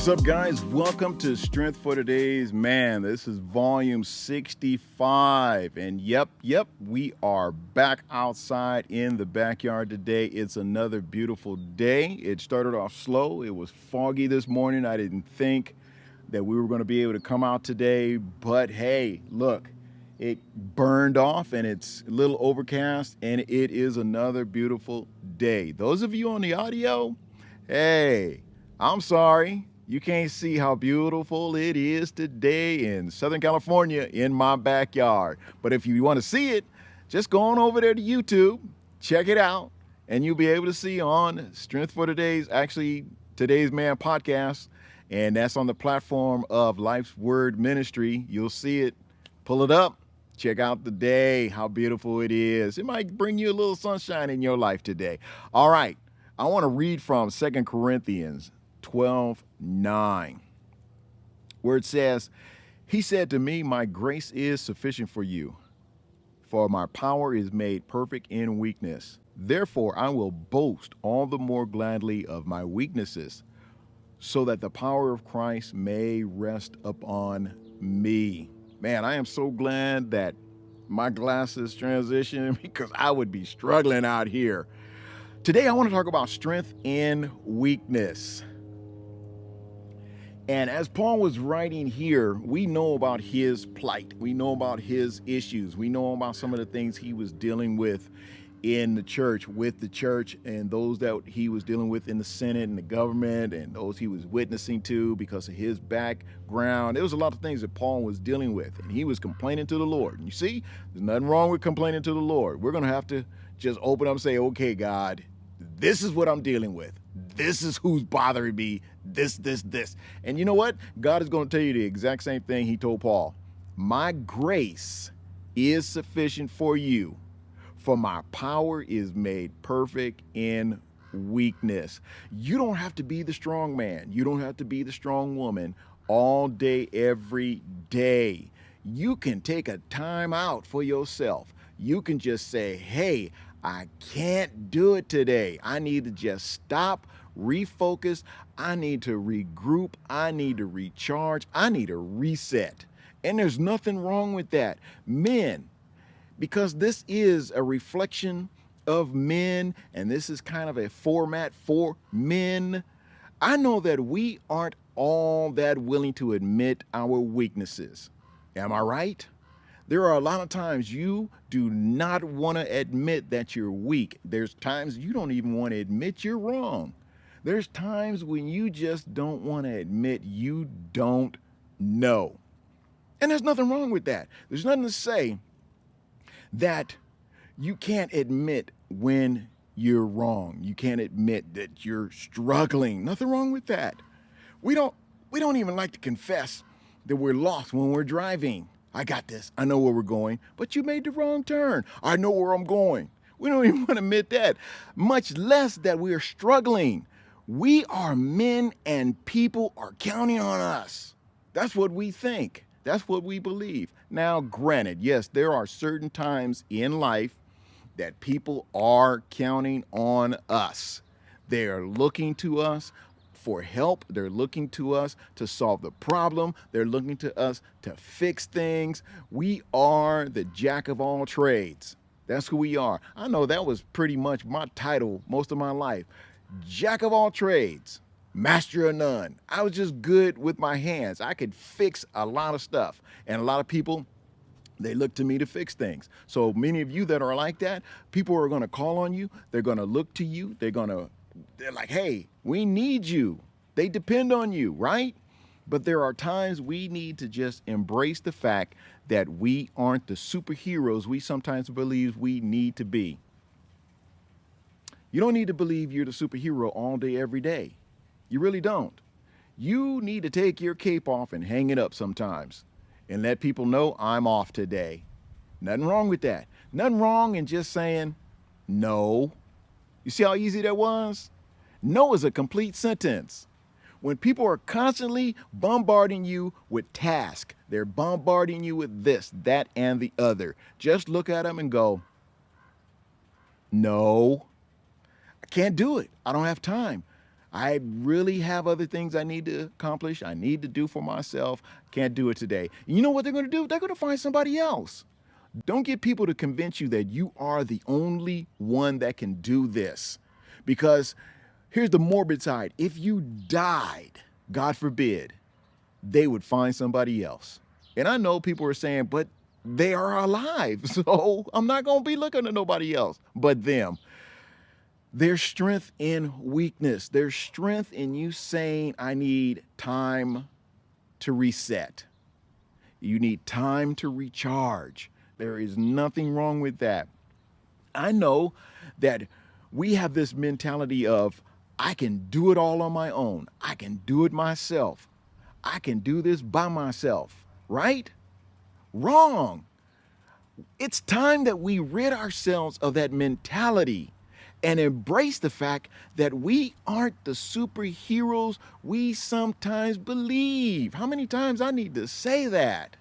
What's up, guys? Welcome to Strength for Today's Man. This is volume 65. And yep, we are back outside in the backyard today. It's another beautiful day. It started off slow. It was foggy this morning. I didn't think that we were going to be able to come out today. But hey, look, it burned off and it's a little overcast and it is another beautiful day. Those of you on the audio, hey, I'm sorry. You can't see how beautiful it is today in Southern California in my backyard. But if you want to see it, just go on over there to YouTube, check it out, and you'll be able to see on Strength for Today's Man podcast. And that's on the platform of Life's Word Ministry. You'll see it. Pull it up. Check out the day, how beautiful it is. It might bring you a little sunshine in your life today. All right. I want to read from 2 Corinthians 12:9, where it says, "He said to me, my grace is sufficient for you, for my power is made perfect in weakness. Therefore, I will boast all the more gladly of my weaknesses, so that the power of Christ may rest upon me." Man, I am so glad that my glasses transitioned because I would be struggling out here. Today, I want to talk about strength in weakness. And as Paul was writing here, we know about his plight. We know about his issues. We know about some of the things he was dealing with in the church, with the church, and those that he was dealing with in the Senate and the government, and those he was witnessing to because of his background. There was a lot of things that Paul was dealing with, and he was complaining to the Lord. And you see, there's nothing wrong with complaining to the Lord. We're going to have to just open up and say, okay, God, this is what I'm dealing with. This is who's bothering me. This. And you know what? God is going to tell you the exact same thing he told Paul. My grace is sufficient for you, for my power is made perfect in weakness. You don't have to be the strong man. You don't have to be the strong woman all day, every day. You can take a time out for yourself. You can just say, hey, I can't do it today. I need to just stop, refocus. I need to regroup. I need to recharge. I need to reset. And there's nothing wrong with that. Men, because this is a reflection of men, and this is kind of a format for men, I know that we aren't all that willing to admit our weaknesses. Am I right? There are a lot of times you do not want to admit that you're weak. There's times you don't even want to admit you're wrong. There's times when you just don't want to admit you don't know. And there's nothing wrong with that. There's nothing to say that you can't admit when you're wrong. You can't admit that you're struggling. Nothing wrong with that. We don't even like to confess that we're lost when we're driving. I got this. I know where we're going, but you made the wrong turn. I know where I'm going. We don't even want to admit that, much less that we are struggling. We are men and people are counting on us. That's what we think. That's what we believe. Now, granted, yes, there are certain times in life that people are counting on us. They are looking to us for help. They're looking to us to solve the problem. They're looking to us to fix things. We are the jack of all trades. That's who we are. I know that was pretty much my title most of my life. Jack of all trades, master of none. I was just good with my hands. I could fix a lot of stuff. And a lot of people, they look to me to fix things. So many of you that are like that, people are going to call on you. They're going to look to you. They're like, hey, we need you. They depend on you, right? But there are times we need to just embrace the fact that we aren't the superheroes we sometimes believe we need to be. You don't need to believe you're the superhero all day, every day. You really don't. You need to take your cape off and hang it up sometimes and let people know I'm off today. Nothing wrong with that. Nothing wrong in just saying no. You see how easy that was? No is a complete sentence. When people are constantly bombarding you with tasks, they're bombarding you with this, that, and the other. Just look at them and go, no, I can't do it. I don't have time. I really have other things I need to accomplish. I need to do for myself. Can't do it today. You know what they're going to do? They're going to find somebody else. Don't get people to convince you that you are the only one that can do this. Because here's the morbid side. If you died, God forbid, they would find somebody else. And I know people are saying, but they are alive. So I'm not going to be looking at nobody else but them. There's strength in weakness. There's strength in you saying, I need time to reset. You need time to recharge. There is nothing wrong with that. I know that we have this mentality of, I can do it all on my own. I can do it myself. I can do this by myself, right? Wrong. It's time that we rid ourselves of that mentality and embrace the fact that we aren't the superheroes we sometimes believe. How many times I need to say that?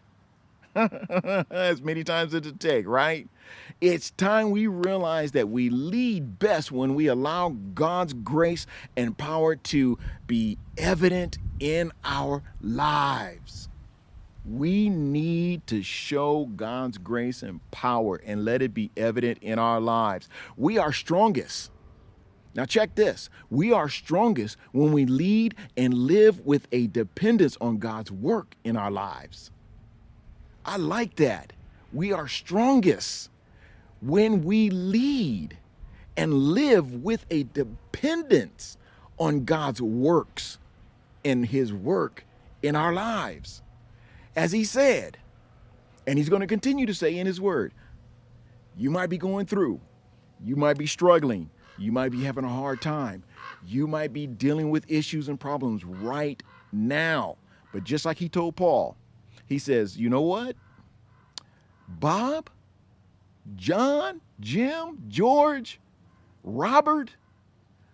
As many times as it take, right? It's time we realize that we lead best when we allow God's grace and power to be evident in our lives. We need to show God's grace and power and let it be evident in our lives. We are strongest. Now check this. We are strongest when we lead and live with a dependence on God's work in our lives. I like that. We are strongest when we lead and live with a dependence on God's works and his work in our lives. As he said, and he's going to continue to say in his word, you might be going through, you might be struggling, you might be having a hard time, you might be dealing with issues and problems right now. But just like he told Paul, he says, you know what? Bob, John, Jim, George, Robert,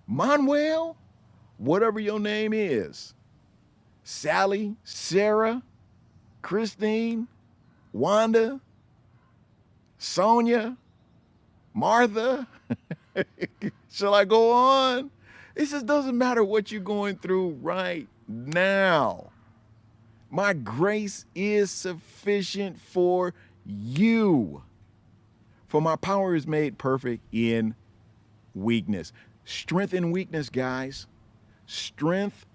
Manuel, whatever your name is, Sally, Sarah, Christine, Wanda, Sonia, Martha. Shall I go on? It just doesn't matter what you're going through right now. My grace is sufficient for you. For my power is made perfect in weakness. Strength in weakness, guys. Strength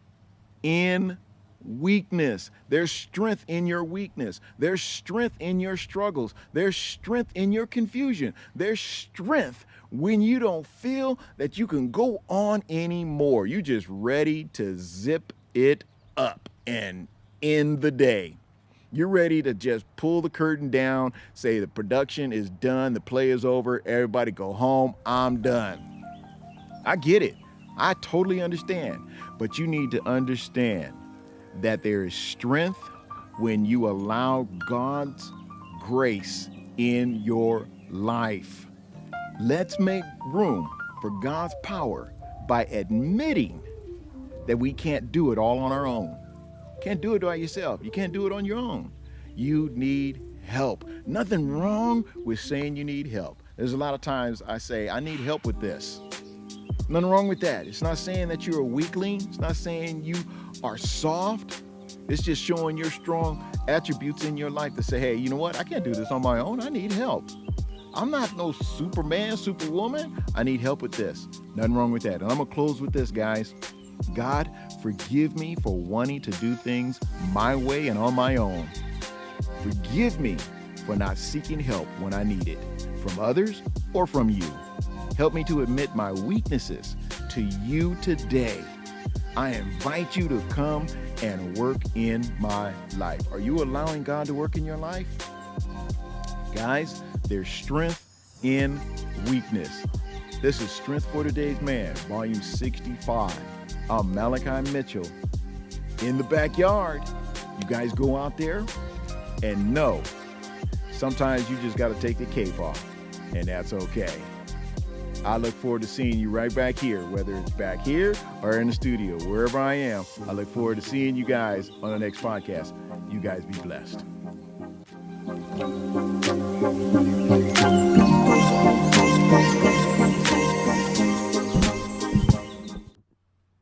in weakness. There's strength in your weakness. There's strength in your struggles. There's strength in your confusion. There's strength when you don't feel that you can go on anymore. You're just ready to zip it up and end the day. You're ready to just pull the curtain down, say the production is done, the play is over, everybody go home, I'm done. I get it. I totally understand. But you need to understand that there is strength when you allow God's grace in your life. Let's make room for God's power by admitting that we can't do it all on our own. Can't do it by yourself. You can't do it on your own. You need help. Nothing wrong with saying you need help. There's a lot of times I say, I need help with this. Nothing wrong with that. It's not saying that you're a weakling. It's not saying you are soft. It's just showing your strong attributes in your life to say, hey, you know what? I can't do this on my own. I need help. I'm not no Superman, Superwoman. I need help with this. Nothing wrong with that. And I'm going to close with this, guys. God, forgive me for wanting to do things my way and on my own. Forgive me for not seeking help when I need it, from others or from you. Help me to admit my weaknesses to you today. I invite you to come and work in my life. Are you allowing God to work in your life? Guys, there's strength in weakness. This is Strength for Today's Man, Volume 65. I'm Malachi Mitchell. In the backyard, you guys go out there and know sometimes you just got to take the cape off, and that's okay. I look forward to seeing you right back here, whether it's back here or in the studio, wherever I am. I look forward to seeing you guys on the next podcast. You guys be blessed.